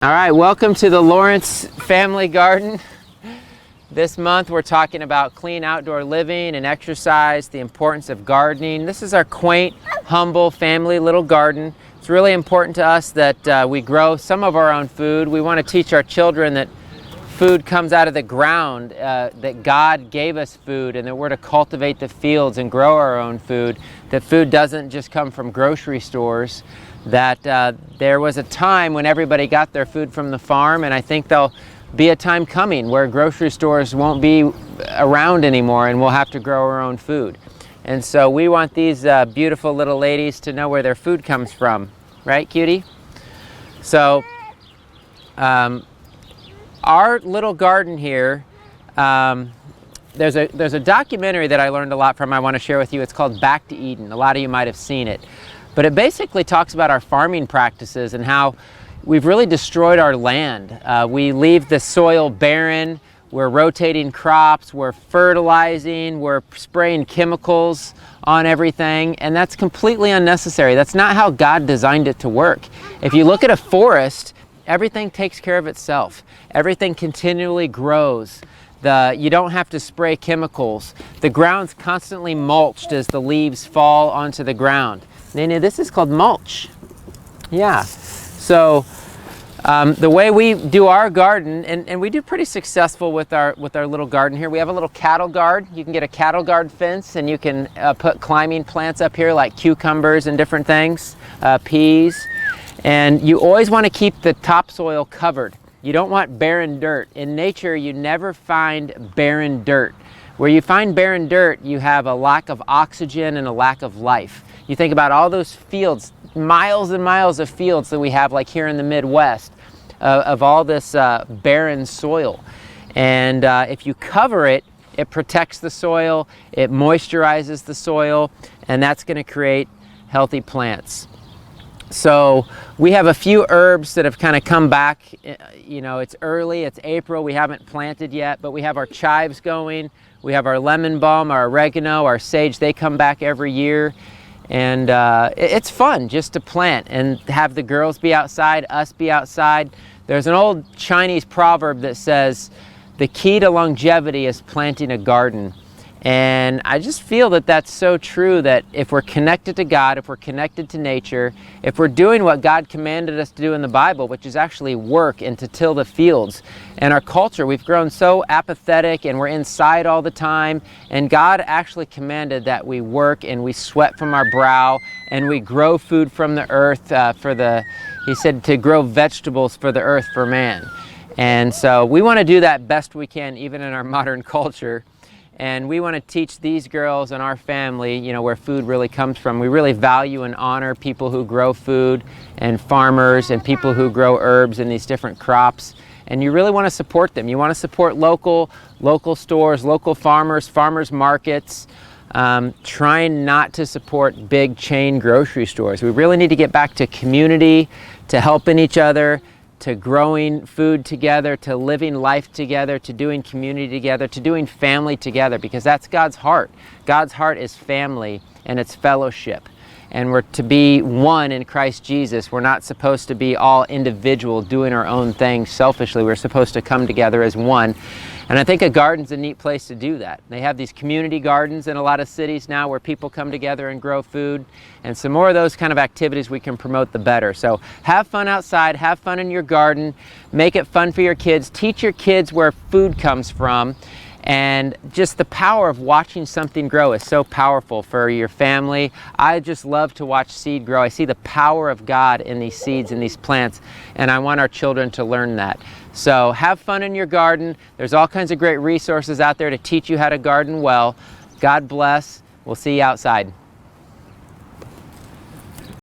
All right, welcome to the Lawrence Family Garden. This month we're talking about clean outdoor living and exercise, the importance of gardening. This is our quaint, humble family little garden. It's really important to us that we grow some of our own food. We want to teach our children that food comes out of the ground, that God gave us food, and that we're to cultivate the fields and grow our own food, that food doesn't just come from grocery stores, that there was a time when everybody got their food from the farm, and I think there'll be a time coming where grocery stores won't be around anymore and we'll have to grow our own food. And so we want these beautiful little ladies to know where their food comes from. Right, cutie? So our little garden here, there's a documentary that I learned a lot from I want to share with you. It's called Back to Eden. A lot of you might have seen it. But it basically talks about our farming practices and how we've really destroyed our land. We leave the soil barren, we're rotating crops, we're fertilizing, we're spraying chemicals on everything, and that's completely unnecessary. That's not how God designed it to work. If you look at a forest, everything takes care of itself. Everything continually grows. You don't have to spray chemicals. The ground's constantly mulched as the leaves fall onto the ground. Nene, this is called mulch. Yeah. So the way we do our garden, and we do pretty successful with our little garden here. We have a little cattle guard. You can get a cattle guard fence, and you can put climbing plants up here like cucumbers and different things, peas. And you always want to keep the topsoil covered. You don't want barren dirt. In nature, you never find barren dirt. Where you find barren dirt, you have a lack of oxygen and a lack of life. You think about all those fields, miles and miles of fields that we have like here in the Midwest, of all this barren soil. And if you cover it, it protects the soil, it moisturizes the soil, and that's going to create healthy plants. So we have a few herbs that have kind of come back. You know, it's early, it's April, we haven't planted yet, but we have our chives going, we have our lemon balm, our oregano, our sage. They come back every year. And it's fun just to plant and have the girls be outside, us be outside. There's an old Chinese proverb that says, the key to longevity is planting a garden. And I just feel that that's so true, that if we're connected to God, if we're connected to nature, if we're doing what God commanded us to do in the Bible, which is actually work and to till the fields. And our culture, we've grown so apathetic and we're inside all the time. And God actually commanded that we work and we sweat from our brow and we grow food from the earth He said to grow vegetables for the earth for man. And so we want to do that best we can, even in our modern culture. And we want to teach these girls and our family, you know, where food really comes from. We really value and honor people who grow food and farmers and people who grow herbs and these different crops. And you really want to support them. You want to support local stores, local farmers markets, trying not to support big chain grocery stores. We really need to get back to community, to helping each other, to growing food together, to living life together, to doing community together, to doing family together, because that's God's heart. God's heart is family and it's fellowship. And we're to be one in Christ Jesus. We're not supposed to be all individual doing our own thing selfishly. We're supposed to come together as one. And I think a garden's a neat place to do that. They have these community gardens in a lot of cities now where people come together and grow food. And some more of those kind of activities we can promote, the better. So have fun outside, have fun in your garden, make it fun for your kids, teach your kids where food comes from. And just the power of watching something grow is so powerful for your family. I just love to watch seed grow. I see the power of God in these seeds and these plants, and I want our children to learn that. So have fun in your garden. There's all kinds of great resources out there to teach you how to garden well. God bless. We'll see you outside.